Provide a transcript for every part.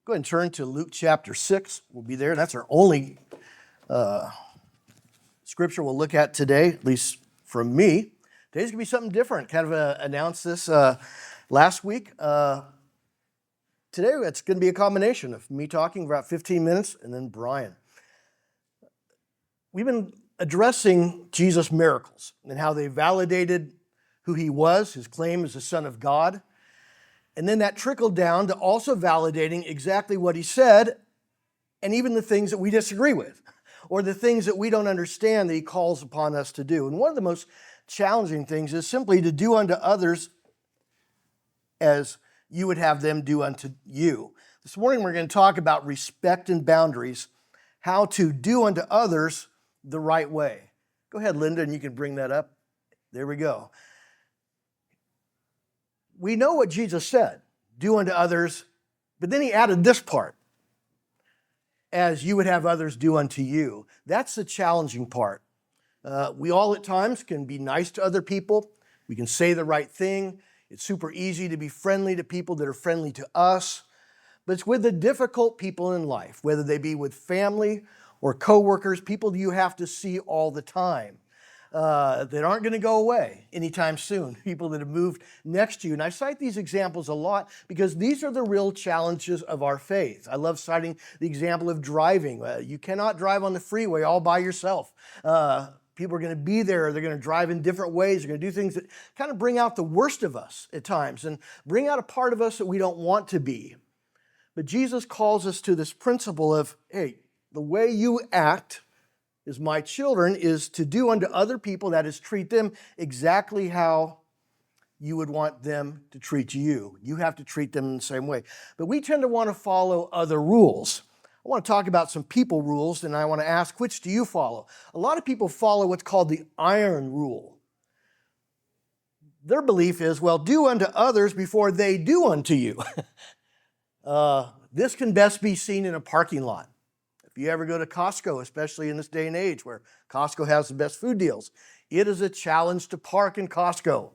Go ahead and turn to Luke chapter 6. We'll be there. That's our only scripture we'll look at today, at least from me. Today's going to be something different. Kind of announced this last week. Today it's going to be a combination of me talking for about 15 minutes and then Brian. We've been addressing Jesus' miracles and how they validated who he was, his claim as the Son of God. And then that trickled down to also validating exactly what he said and even the things that we disagree with or the things that we don't understand that he calls upon us to do. And one of the most challenging things is simply to do unto others as you would have them do unto you. This morning we're going to talk about respect and boundaries, how to do unto others the right way. Go ahead, Linda, and you can bring that up. There we go. We know what Jesus said, do unto others, but then he added this part, as you would have others do unto you. That's the challenging part. We all at times can be nice to other people. We can say the right thing. It's super easy to be friendly to people that are friendly to us. But it's with the difficult people in life, whether they be with family or coworkers, people you have to see all the time. That aren't going to go away anytime soon, people that have moved next to you. And I cite these examples a lot because these are the real challenges of our faith. I love citing the example of driving. You cannot drive on the freeway all by yourself. People are going to be there. They're going to drive in different ways. They're going to do things that kind of bring out the worst of us at times and bring out a part of us that we don't want to be. But Jesus calls us to this principle of, hey, the way you act as my children is to do unto other people, that is, treat them exactly how you would want them to treat you. You have to treat them in the same way. But we tend to want to follow other rules. I want to talk about some people rules, and I want to ask, which do you follow? A lot of people follow what's called the iron rule. Their belief is, well, do unto others before they do unto you. This can best be seen in a parking lot. If you ever go to Costco, especially in this day and age where Costco has the best food deals, it is a challenge to park in Costco.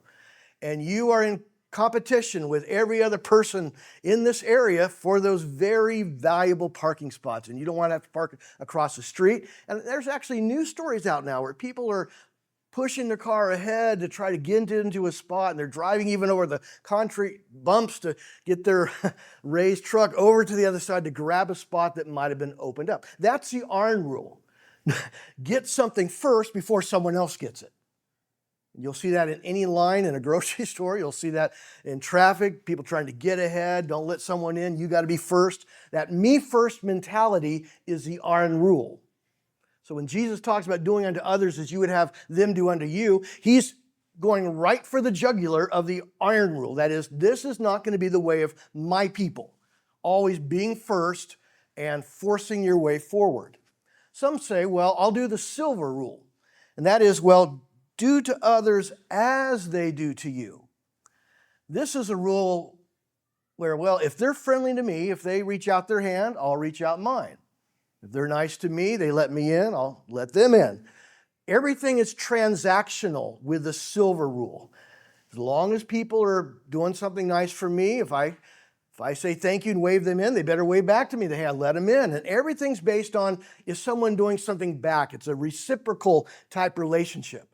And you are in competition with every other person in this area for those very valuable parking spots. And you don't want to have to park across the street. And there's actually news stories out now where people are pushing their car ahead to try to get into a spot, and they're driving even over the concrete bumps to get their raised truck over to the other side to grab a spot that might have been opened up. That's the iron rule. Get something first before someone else gets it. You'll see that in any line in a grocery store. You'll see that in traffic, people trying to get ahead. Don't let someone in. You got to be first. That me first mentality is the iron rule. So when Jesus talks about doing unto others as you would have them do unto you, he's going right for the jugular of the iron rule. That is, this is not going to be the way of my people. Always being first and forcing your way forward. Some say, well, I'll do the silver rule. And that is, well, do to others as they do to you. This is a rule where, well, if they're friendly to me, if they reach out their hand, I'll reach out mine. If they're nice to me, they let me in, I'll let them in. Everything is transactional with the silver rule. As long as people are doing something nice for me, if I say thank you and wave them in, they better wave back to me. They let them in. And everything's based on, is someone doing something back? It's a reciprocal type relationship.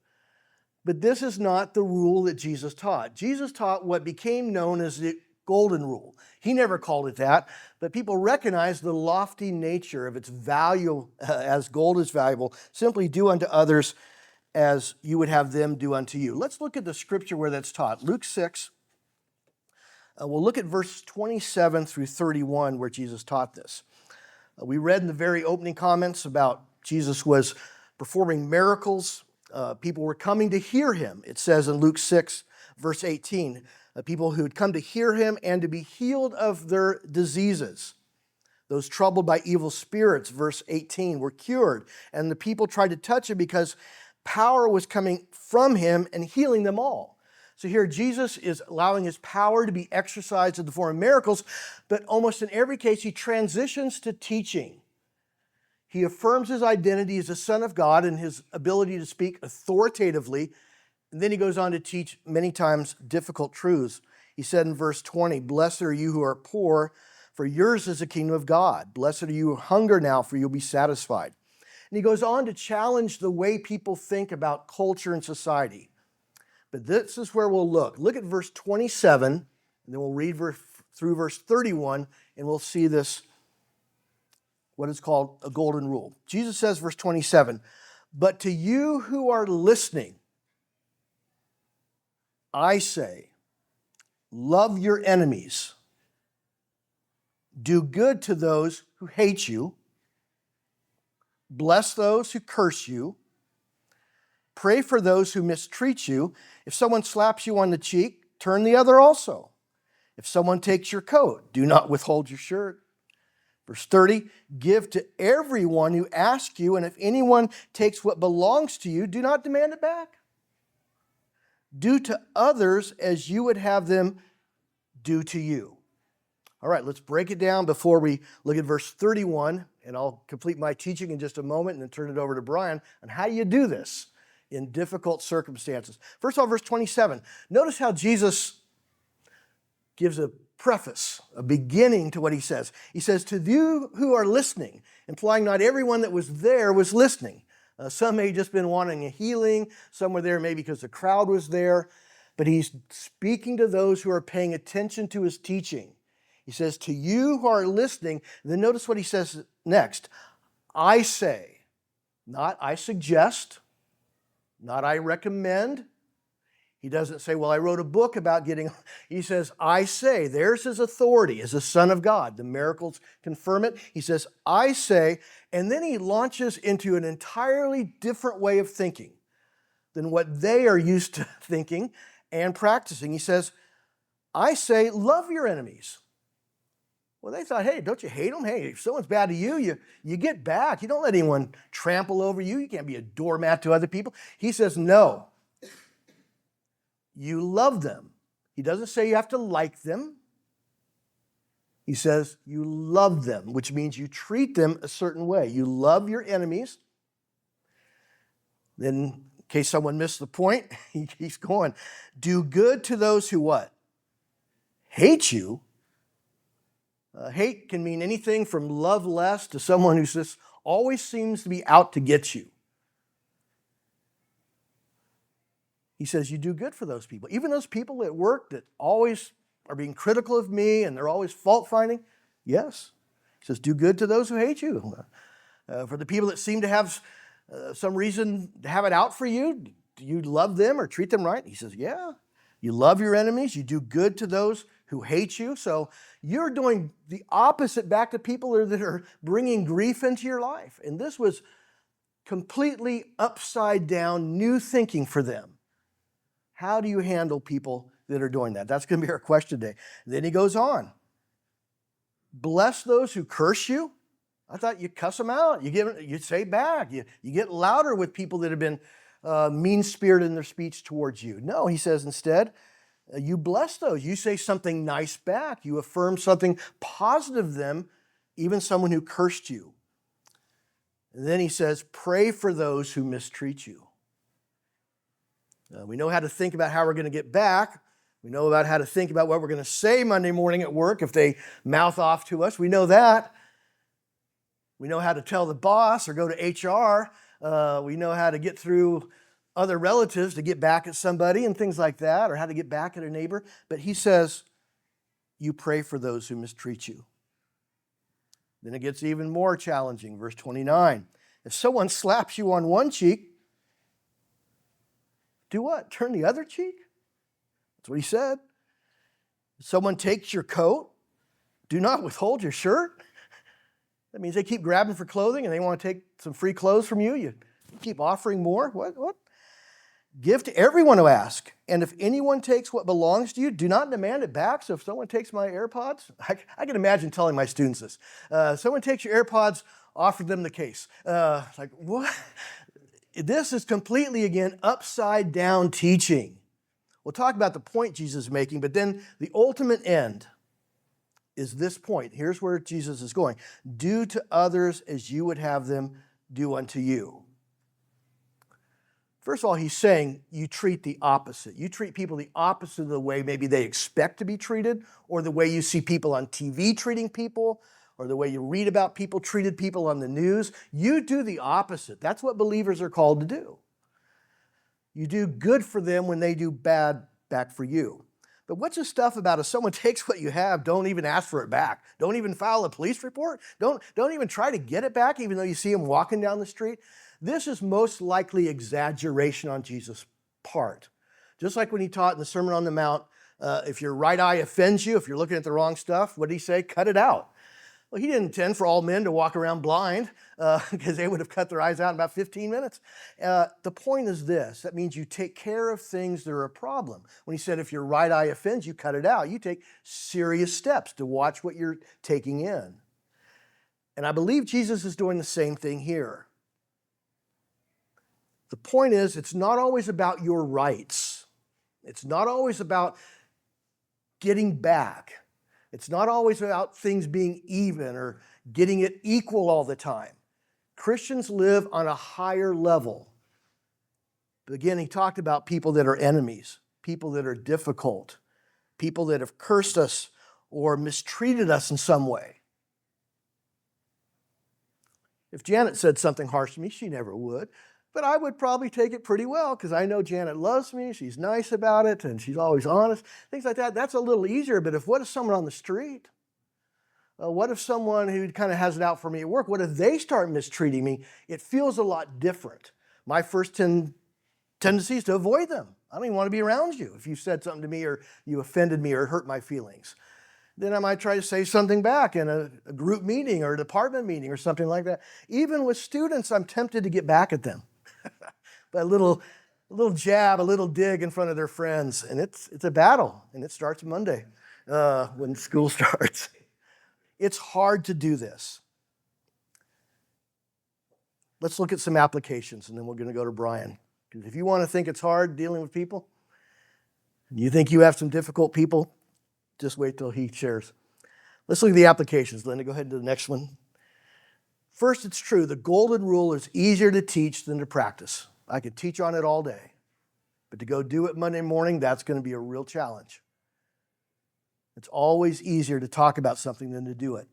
But this is not the rule that Jesus taught. Jesus taught what became known as the golden rule. He never called it that, but people recognize the lofty nature of its value as gold is valuable. Simply do unto others as you would have them do unto you. Let's look at the scripture where that's taught. Luke 6. We'll look at verse 27 through 31 where Jesus taught this. We read in the very opening comments about Jesus was performing miracles. People were coming to hear him. It says in Luke 6, verse 18, people who had come to hear him and to be healed of their diseases. Those troubled by evil spirits, verse 18, were cured. And the people tried to touch him because power was coming from him and healing them all. So here Jesus is allowing his power to be exercised in the form of miracles, but almost in every case he transitions to teaching. He affirms his identity as the Son of God and his ability to speak authoritatively. And then he goes on to teach many times difficult truths. He said in verse 20, "Blessed are you who are poor, For yours is the kingdom of God. Blessed are you who hunger now, for you'll be satisfied. And he goes on to challenge the way people think about culture and society. But this is where we'll look. Look at verse 27, and then we'll read through verse 31, and we'll see this, what is called a golden rule. Jesus says, verse 27, but to you who are listening, I say, love your enemies. Do good to those who hate you. Bless those who curse you. Pray for those who mistreat you. If someone slaps you on the cheek, turn the other also. If someone takes your coat, do not withhold your shirt. Verse 30, give to everyone who asks you, and if anyone takes what belongs to you, do not demand it back. Do to others as you would have them do to you. All right, let's break it down before we look at verse 31, and I'll complete my teaching in just a moment and then turn it over to Brian on how you do this in difficult circumstances. First of all, verse 27. Notice how Jesus gives a preface, a beginning to what he says. He says, to you who are listening, implying not everyone that was there was listening. Some may have just been wanting a healing. Some were there maybe because the crowd was there. But he's speaking to those who are paying attention to his teaching. He says, to you who are listening, and then notice what he says next. I say, not I suggest, not I recommend. He doesn't say, well, I wrote a book about getting, he says, I say. There's his authority as the Son of God. The miracles confirm it. He says, I say, and then he launches into an entirely different way of thinking than what they are used to thinking and practicing. He says, I say, love your enemies. Well, they thought, hey, don't you hate them? Hey, if someone's bad to you, you get back. You don't let anyone trample over you. You can't be a doormat to other people. He says, no. You love them. He doesn't say you have to like them. He says you love them, which means you treat them a certain way. You love your enemies. Then, in case someone missed the point, he's going, do good to those who what? Hate you. Hate can mean anything from love less to someone who just always seems to be out to get you. He says you do good for those people. Even those people at work that always are being critical of me and they're always fault-finding, yes. He says do good to those who hate you. For the people that seem to have some reason to have it out for you, do you love them or treat them right? He says, yeah. You love your enemies. You do good to those who hate you. So you're doing the opposite back to people that are bringing grief into your life. And this was completely upside down new thinking for them. How do you handle people that are doing that? That's going to be our question today. And then he goes on. Bless those who curse you. I thought you cuss them out. You say back. You get louder with people that have been mean-spirited in their speech towards you. No, he says instead, you bless those. You say something nice back. You affirm something positive of them, even someone who cursed you. And then he says, pray for those who mistreat you. We know how to think about how we're going to get back. We know about how to think about what we're going to say Monday morning at work if they mouth off to us. We know that. We know how to tell the boss or go to HR. We know how to get through other relatives to get back at somebody and things like that, or how to get back at a neighbor. But he says, you pray for those who mistreat you. Then it gets even more challenging. Verse 29. If someone slaps you on one cheek, do what? Turn the other cheek? That's what he said. If someone takes your coat, do not withhold your shirt. That means they keep grabbing for clothing and they want to take some free clothes from you. You keep offering more. What? Give to everyone who asks. And if anyone takes what belongs to you, do not demand it back. So if someone takes my AirPods, I can imagine telling my students this. Someone takes your AirPods, offer them the case. Like, what? This is completely, again, upside down teaching. We'll talk about the point Jesus is making, but then the ultimate end is this point. Here's where Jesus is going. Do to others as you would have them do unto you. First of all, he's saying you treat the opposite. You treat people the opposite of the way maybe they expect to be treated, or the way you see people on TV treating people, or the way you read about people treated people on the news. You do the opposite. That's what believers are called to do. You do good for them when they do bad back for you. But what's the stuff about if someone takes what you have, don't even ask for it back? Don't even file a police report? Don't even try to get it back even though you see them walking down the street? This is most likely exaggeration on Jesus' part. Just like when he taught in the Sermon on the Mount, if your right eye offends you, if you're looking at the wrong stuff, what did he say? Cut it out. Well, he didn't intend for all men to walk around blind because they would have cut their eyes out in about 15 minutes. The point is this. That means you take care of things that are a problem. When he said if your right eye offends you, cut it out. You take serious steps to watch what you're taking in. And I believe Jesus is doing the same thing here. The point is, it's not always about your rights. It's not always about getting back. It's not always about things being even or getting it equal all the time. Christians live on a higher level. But again, he talked about people that are enemies, people that are difficult, people that have cursed us or mistreated us in some way. If Janet said something harsh to me, she never would. But I would probably take it pretty well because I know Janet loves me, she's nice about it, and she's always honest. Things like that, that's a little easier. But what if someone on the street? What if someone who kind of has it out for me at work, what if they start mistreating me? It feels a lot different. My first tendency is to avoid them. I don't even want to be around you if you said something to me or you offended me or hurt my feelings. Then I might try to say something back in a group meeting or a department meeting or something like that. Even with students, I'm tempted to get back at them. But a little jab, a little dig in front of their friends. And it's a battle, and it starts Monday when school starts. It's hard to do this. Let's look at some applications, and then we're going to go to Brian. Because if you want to think it's hard dealing with people, and you think you have some difficult people, just wait till he shares. Let's look at the applications. Linda, go ahead to the next one. First, it's true. The golden rule is easier to teach than to practice. I could teach on it all day. But to go do it Monday morning, that's going to be a real challenge. It's always easier to talk about something than to do it.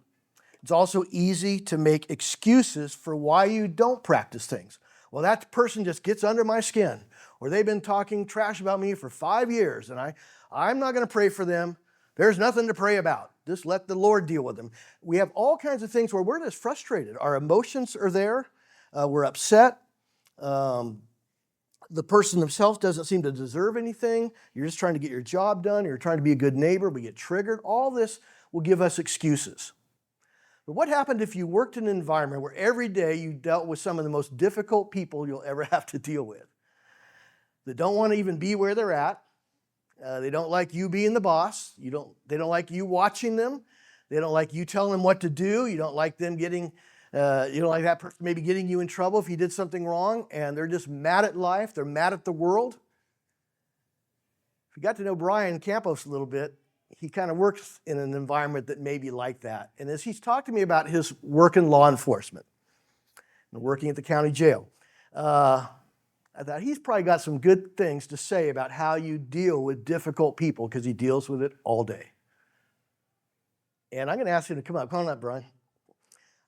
It's also easy to make excuses for why you don't practice things. Well, that person just gets under my skin, or they've been talking trash about me for 5 years, and I'm not going to pray for them. There's nothing to pray about. Just let the Lord deal with them. We have all kinds of things where we're just frustrated. Our emotions are there. We're upset. The person themselves doesn't seem to deserve anything. You're just trying to get your job done. You're trying to be a good neighbor. We get triggered. All this will give us excuses. But what happened if you worked in an environment where every day you dealt with some of the most difficult people you'll ever have to deal with? That don't want to even be where they're at. They don't like you being the boss. They don't like you watching them. They don't like you telling them what to do. You don't like them getting, you don't like that person maybe getting you in trouble if you did something wrong, and they're just mad at life. They're mad at the world. If you got to know Brian Campos a little bit, he kind of works in an environment that may be like that. And as he's talked to me about his work in law enforcement, and working at the county jail, I thought he's probably got some good things to say about how you deal with difficult people because he deals with it all day. And I'm going to ask him to come up. Come on up, Brian.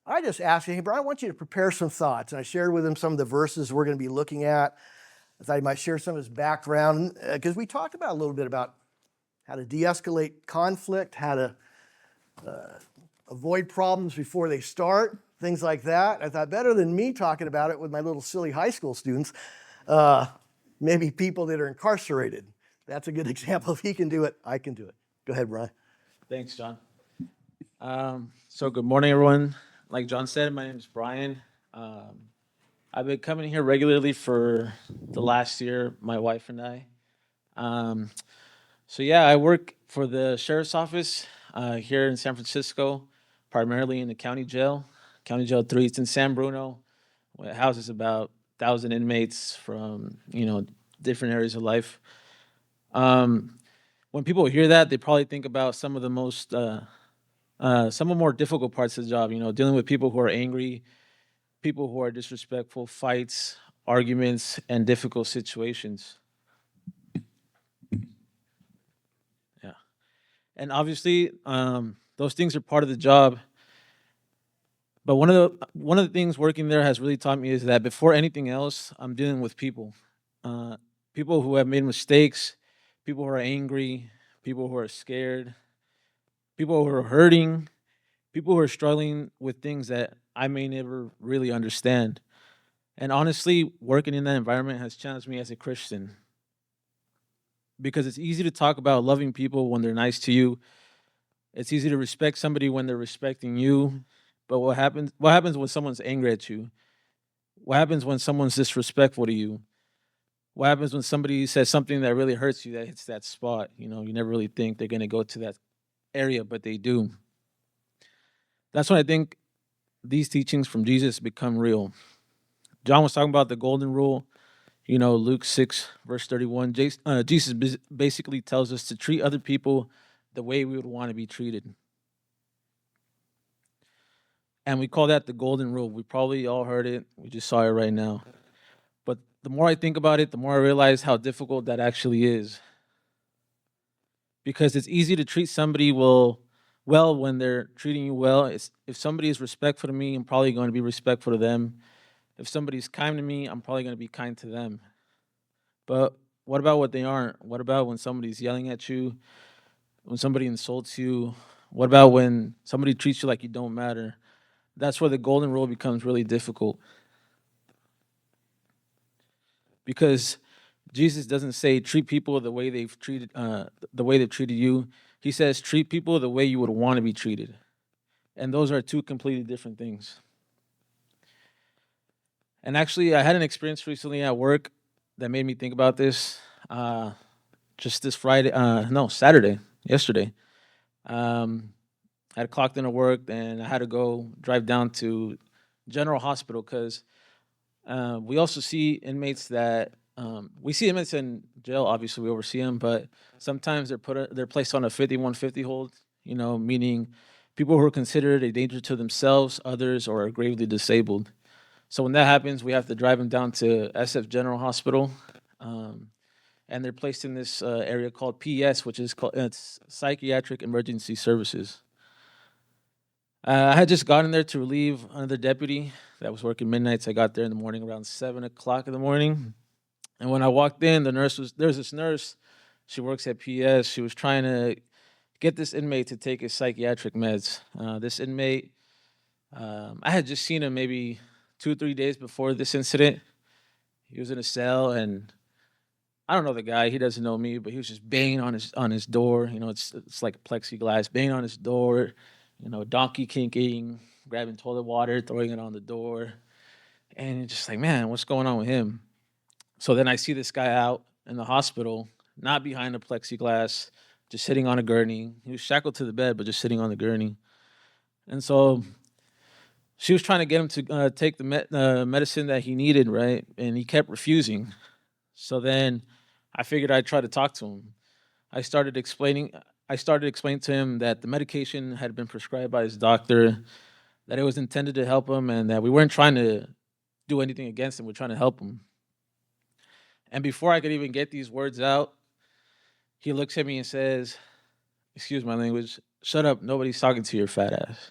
I just asked him, hey, Brian, I want you to prepare some thoughts. And I shared with him some of the verses we're going to be looking at. I thought he might share some of his background because we talked about a little bit about how to de-escalate conflict, how to avoid problems before they start, things like that. I thought better than me talking about it with my little silly high school students, maybe people that are incarcerated. That's a good example. If he can do it, I can do it. Go ahead, Brian. Thanks, John. So good morning, everyone. Like John said, my name is Brian. I've been coming here regularly for the last year, my wife and I. I work for the sheriff's office here in San Francisco, primarily in the county jail. County Jail 3, it's in San Bruno. It houses about 1,000 inmates from, different areas of life. When people hear that, they probably think about some of the more difficult parts of the job, dealing with people who are angry, people who are disrespectful, fights, arguments, and difficult situations. Yeah. And obviously, those things are part of the job. But one of the things working there has really taught me is that before anything else, I'm dealing with people, uh, people who have made mistakes, people who are angry, people who are scared, people who are hurting, people who are struggling with things that I may never really understand. And honestly, working in that environment has challenged me as a Christian because it's easy to talk about loving people when they're nice to you. It's easy to respect somebody when they're respecting you. But what happens when someone's angry at you? What happens when someone's disrespectful to you? What happens when somebody says something that really hurts you, that hits that spot? You never really think they're going to go to that area, but they do. That's when I think these teachings from Jesus become real. John was talking about the golden rule, Luke 6, verse 31. Jesus basically tells us to treat other people the way we would want to be treated. And we call that the golden rule. We probably all heard it. We just saw it right now. But the more I think about it, the more I realize how difficult that actually is. Because it's easy to treat somebody well when they're treating you well. If somebody is respectful to me, I'm probably going to be respectful to them. If somebody's kind to me, I'm probably going to be kind to them. But what about what they aren't? What about when somebody's yelling at you? When somebody insults you? What about when somebody treats you like you don't matter? That's where the golden rule becomes really difficult. Because Jesus doesn't say treat people the way they've treated you. He says treat people the way you would want to be treated. And those are two completely different things. And actually, I had an experience recently at work that made me think about this. Just this Saturday, yesterday. I had clocked into work and I had to go drive down to General Hospital because we also see inmates that we see inmates in jail. Obviously, we oversee them, but sometimes they're placed on a 5150 hold. Meaning people who are considered a danger to themselves, others, or are gravely disabled. So when that happens, we have to drive them down to SF General Hospital, and they're placed in this area called PES, which is called it's Psychiatric Emergency Services. I had just gotten there to relieve another deputy that was working midnights. I got there in the morning around 7 o'clock in the morning, and when I walked in, there's this nurse. She works at PES. She was trying to get this inmate to take his psychiatric meds. This inmate, I had just seen him maybe 2 or 3 days before this incident. He was in a cell, and I don't know the guy. He doesn't know me, but he was just banging on his door. It's like plexiglass, banging on his door. Donkey kinking, grabbing toilet water, throwing it on the door, and you're just like, man, what's going on with him? So then I see this guy out in the hospital, not behind the plexiglass, just sitting on a gurney. He was shackled to the bed, but just sitting on the gurney. And so she was trying to get him to take the medicine that he needed, right? And he kept refusing. So then I figured I'd try to talk to him. I started explaining to him that the medication had been prescribed by his doctor, that it was intended to help him, and that we weren't trying to do anything against him. We're trying to help him. And before I could even get these words out, he looks at me and says, excuse my language, shut up, nobody's talking to your fat ass.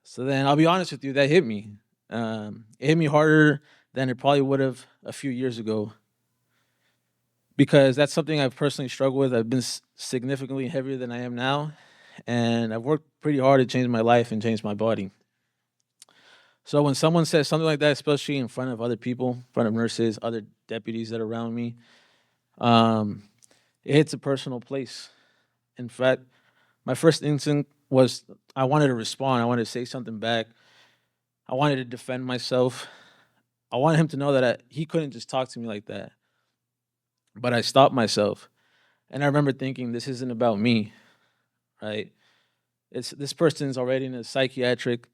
So then I'll be honest with you, that hit me. It hit me harder than it probably would have a few years ago, because that's something I've personally struggled with. I've been significantly heavier than I am now, and I've worked pretty hard to change my life and change my body. So when someone says something like that, especially in front of other people, in front of nurses, other deputies that are around me, it hits a personal place. In fact, my first instinct was I wanted to respond. I wanted to say something back. I wanted to defend myself. I wanted him to know that he couldn't just talk to me like that. But I stopped myself. And I remember thinking, this isn't about me, right? This person's already in a psychiatric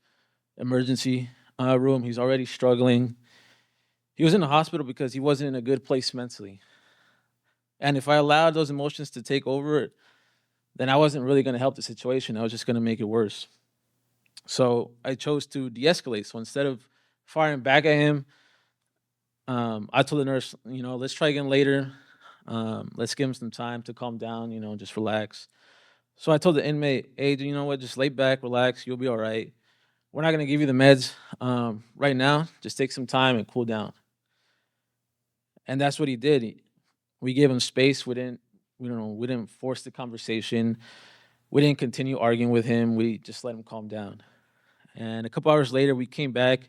emergency room. He's already struggling. He was in the hospital because he wasn't in a good place mentally. And if I allowed those emotions to take over, then I wasn't really going to help the situation. I was just going to make it worse. So I chose to de-escalate. So instead of firing back at him, I told the nurse, let's try again later. Let's give him some time to calm down, just relax. So I told the inmate, hey, you know what? Just lay back, relax. You'll be all right. We're not going to give you the meds right now. Just take some time and cool down. And that's what he did. We gave him space. We didn't force the conversation. We didn't continue arguing with him. We just let him calm down. And a couple hours later, we came back.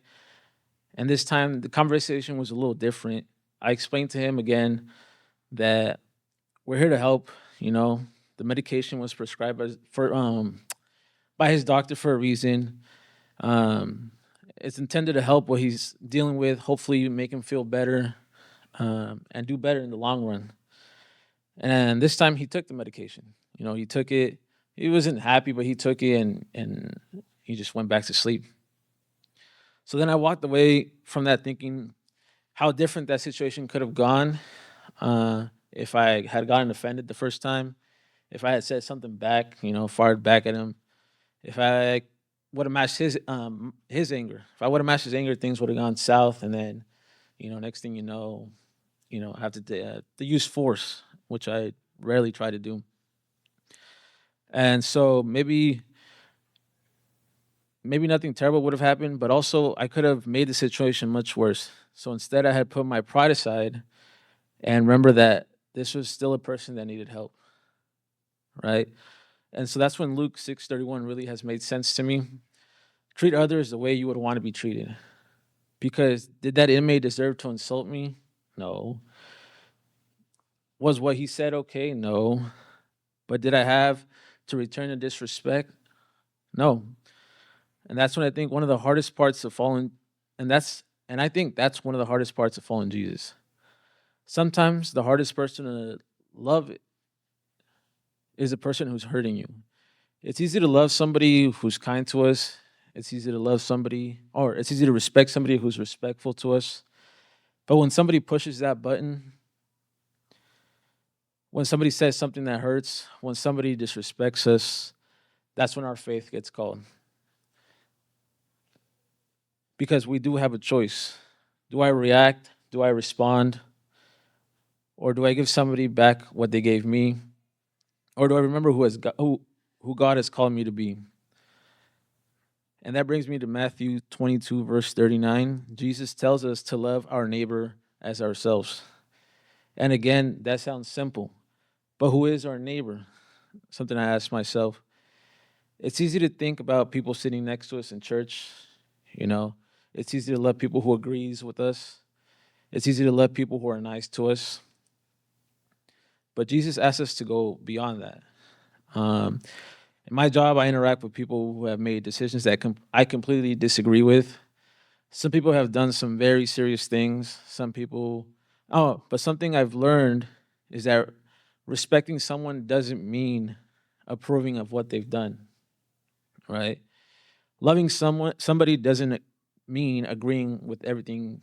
And this time, the conversation was a little different. I explained to him again that we're here to help. The medication was prescribed by his doctor for a reason. Um, it's intended to help what he's dealing with. Hopefully, make him feel better and do better in the long run. And this time, he took the medication. He took it. He wasn't happy, but he took it, and he just went back to sleep. So then I walked away from that thinking how different that situation could have gone if I had gotten offended the first time, if I had said something back, fired back at him, if I would have matched his anger. If I would have matched his anger, things would have gone south, and then, next thing I have to use force, which I rarely try to do. And so maybe nothing terrible would have happened, but also I could have made the situation much worse. So instead, I had put my pride aside and remember that this was still a person that needed help, right? And so that's when Luke 6:31 really has made sense to me. Treat others the way you would want to be treated. Because did that inmate deserve to insult me? No. Was what he said okay? No. But did I have to return the disrespect? No. And that's when I think one of the hardest parts of following, and I think that's one of the hardest parts of following Jesus. Sometimes the hardest person to love is the person who's hurting you. It's easy to love somebody who's kind to us. It's easy to love somebody, or it's easy to respect somebody who's respectful to us. But when somebody pushes that button, when somebody says something that hurts, when somebody disrespects us, that's when our faith gets called. Because we do have a choice. Do I react? Do I respond? Or do I give somebody back what they gave me? Or do I remember who God has called me to be? And that brings me to Matthew 22, verse 39. Jesus tells us to love our neighbor as ourselves. And again, that sounds simple. But who is our neighbor? Something I ask myself. It's easy to think about people sitting next to us in church. It's easy to love people who agrees with us. It's easy to love people who are nice to us. But Jesus asks us to go beyond that. In my job, I interact with people who have made decisions that I completely disagree with. Some people have done some very serious things. But something I've learned is that respecting someone doesn't mean approving of what they've done, right? Loving somebody doesn't mean agreeing with everything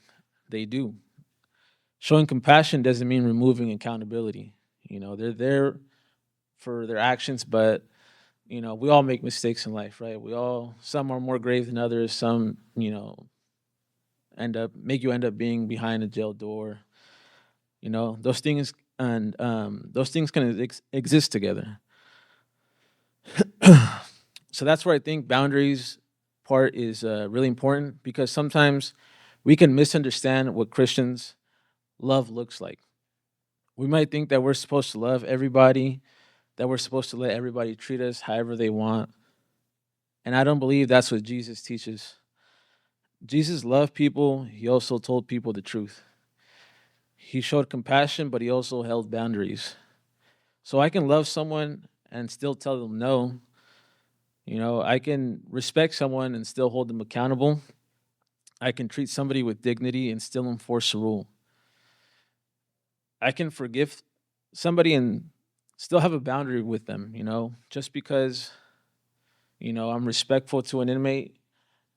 they do. Showing compassion doesn't mean removing accountability. They're there for their actions, but we all make mistakes in life, right? Some are more grave than others. Some, make you end up being behind a jail door. Those things can exist together. So that's where I think boundaries part is really important, because sometimes we can misunderstand what Christians love looks like. We might think that we're supposed to love everybody, that we're supposed to let everybody treat us however they want. And I don't believe that's what Jesus teaches. Jesus loved people. He also told people the truth. He showed compassion, but he also held boundaries. So I can love someone and still tell them no. I can respect someone and still hold them accountable. I can treat somebody with dignity and still enforce a rule. I can forgive somebody and still have a boundary with them, just because, I'm respectful to an inmate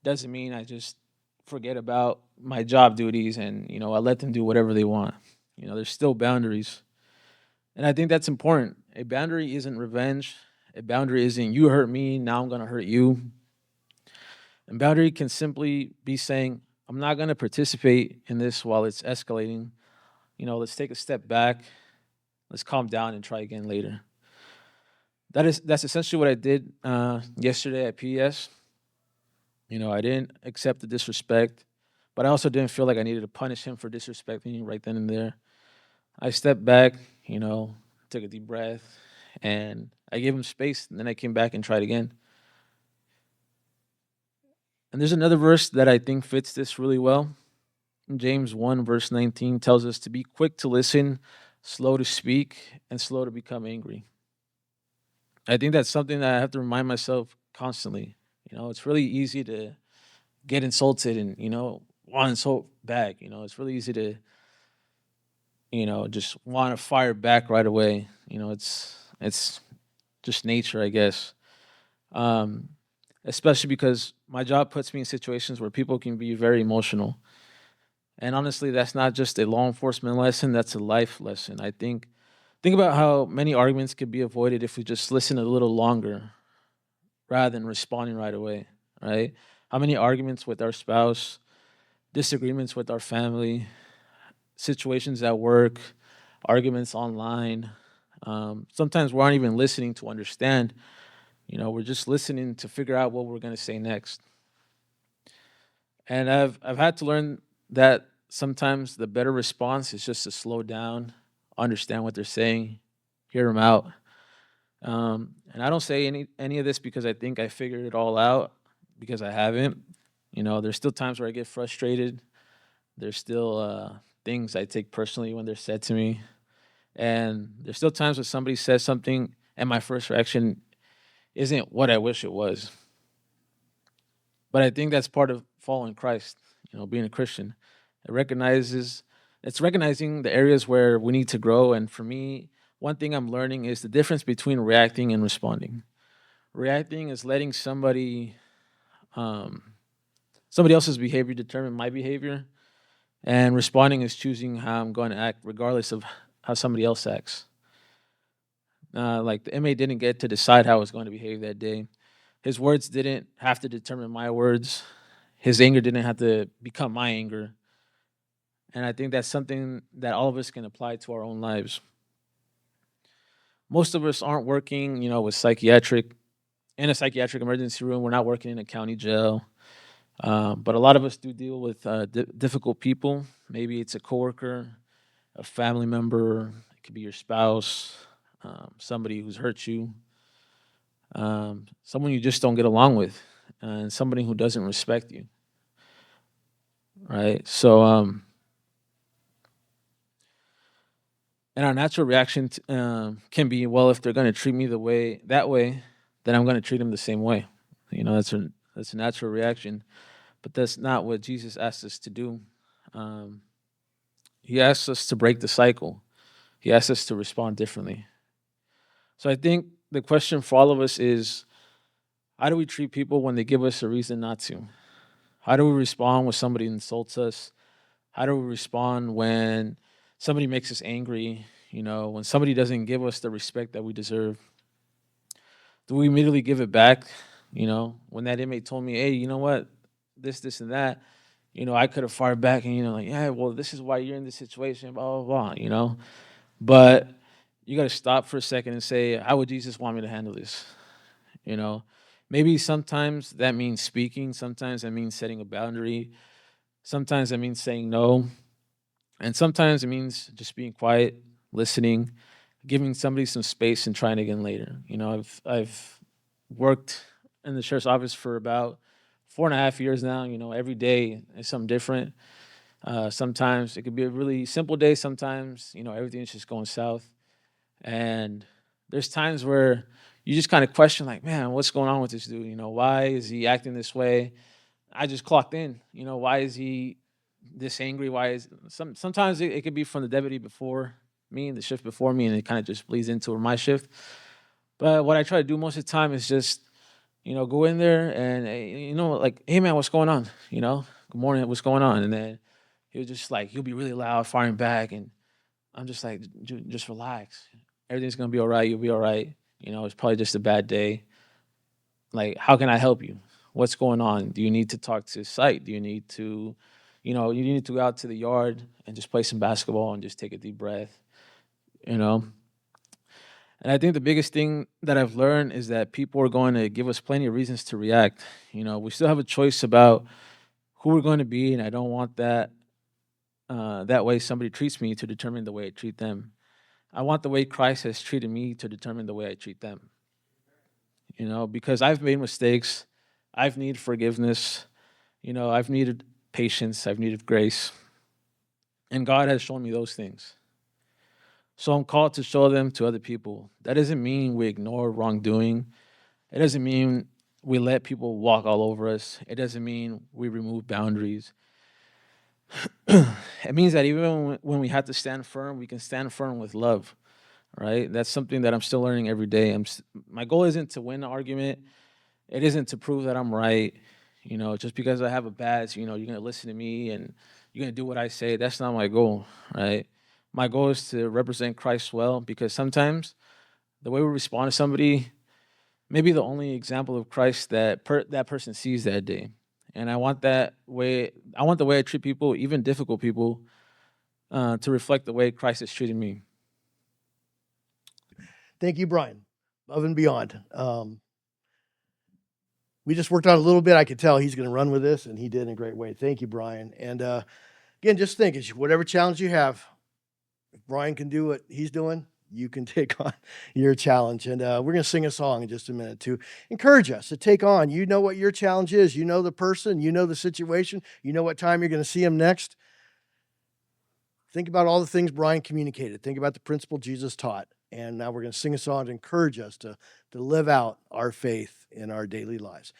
doesn't mean I just forget about my job duties and, I let them do whatever they want. There's still boundaries. And I think that's important. A boundary isn't revenge. A boundary isn't you hurt me, now I'm going to hurt you. And boundary can simply be saying, I'm not going to participate in this while it's escalating. Let's take a step back. Let's calm down and try again later. That's essentially what I did yesterday at PES. I didn't accept the disrespect, but I also didn't feel like I needed to punish him for disrespecting me right then and there. I stepped back, took a deep breath, and I gave him space. And then I came back and tried again. And there's another verse that I think fits this really well. James 1, verse 19 tells us to be quick to listen, slow to speak, and slow to become angry. I think that's something that I have to remind myself constantly. It's really easy to get insulted and, want to insult back. It's really easy to, just want to fire back right away. It's just nature, I guess. Um, Especially because my job puts me in situations where people can be very emotional. And honestly, that's not just a law enforcement lesson, that's a life lesson. Think about how many arguments could be avoided if we just listen a little longer rather than responding right away, right? How many arguments with our spouse, disagreements with our family, situations at work, arguments online. Sometimes we aren't even listening to understand. We're just listening to figure out what we're going to say next. And I've had to learn that sometimes the better response is just to slow down, understand what they're saying, hear them out. And I don't say any of this because I think I figured it all out, because I haven't. There's still times where I get frustrated. There's still things I take personally when they're said to me. And there's still times when somebody says something and my first reaction isn't what I wish it was. But I think that's part of following Christ, being a Christian. It's recognizing the areas where we need to grow. And for me, one thing I'm learning is the difference between reacting and responding. Reacting is letting um, somebody else's behavior determine my behavior, and responding is choosing how I'm going to act regardless of how somebody else acts. Like the inmate didn't get to decide how I was going to behave that day. His words didn't have to determine my words. His anger didn't have to become my anger. And I think that's something that all of us can apply to our own lives. Most of us aren't working, with in a psychiatric emergency room. We're not working in a county jail. But a lot of us do deal with difficult people. Maybe it's a coworker, a family member. It could be your spouse, somebody who's hurt you, someone you just don't get along with, and somebody who doesn't respect you. Right. So, and our natural reaction can be, well, if they're going to treat me that way, then I'm going to treat them the same way. That's a natural reaction, but that's not what Jesus asked us to do. Um, he asks us to break the cycle. He asks us to respond differently. So I think the question for all of us is, how do we treat people when they give us a reason not to? How do we respond when somebody insults us? How do we respond when somebody makes us angry? When somebody doesn't give us the respect that we deserve? Do we immediately give it back? When that inmate told me, hey, you know what? This, and that, I could have fired back and, like, yeah, well, this is why you're in this situation, blah, blah, blah, But you got to stop for a second and say, how would Jesus want me to handle this? You know, Maybe sometimes that means speaking, sometimes that means setting a boundary, sometimes that means saying no, and sometimes it means just being quiet, listening, giving somebody some space and trying again later. I've worked in the sheriff's office for about 4.5 years now. Every day is something different. Sometimes it could be a really simple day. Sometimes, everything's just going south. And there's times where you just kind of question, like, man, what's going on with this dude? Why is he acting this way? I just clocked in. Why is he this angry? Why is sometimes it could be from the deputy before me, the shift before me, and it kind of just bleeds into my shift. But what I try to do most of the time is just, go in there and, like, hey man, what's going on? Good morning, what's going on? And then he'll be really loud, firing back, and I'm just like, dude, just relax. Everything's gonna be all right. You'll be all right. It's probably just a bad day. Like, how can I help you? What's going on? Do you need to talk to psych? Do you need to, you need to go out to the yard and just play some basketball and just take a deep breath, you know? And I think the biggest thing that I've learned is that people are going to give us plenty of reasons to react. We still have a choice about who we're going to be, and I don't want that way somebody treats me to determine the way I treat them. I want the way Christ has treated me to determine the way I treat them. Because I've made mistakes, I've needed forgiveness, I've needed patience, I've needed grace, and God has shown me those things. So I'm called to show them to other people. That doesn't mean we ignore wrongdoing. It doesn't mean we let people walk all over us. It doesn't mean we remove boundaries. It means that even when we have to stand firm, we can stand firm with love, right? That's something that I'm still learning every day. My goal isn't to win an argument. It isn't to prove that I'm right. Just because I have a badge, you're going to listen to me and you're going to do what I say. That's not my goal, right? My goal is to represent Christ well, because sometimes the way we respond to somebody may be the only example of Christ that that person sees that day. And I want the way I treat people, even difficult people, to reflect the way Christ is treating me. Thank you, Brian. Above and beyond. We just worked on it a little bit. I could tell he's going to run with this, and he did in a great way. Thank you, Brian. And again, just think, whatever challenge you have, if Brian can do what he's doing, you can take on your challenge. And we're going to sing a song in just a minute to encourage us to take on. You know what your challenge is. You know the person. You know the situation. You know what time you're going to see him next. Think about all the things Brian communicated. Think about the principle Jesus taught. And now we're going to sing a song to encourage us to live out our faith in our daily lives.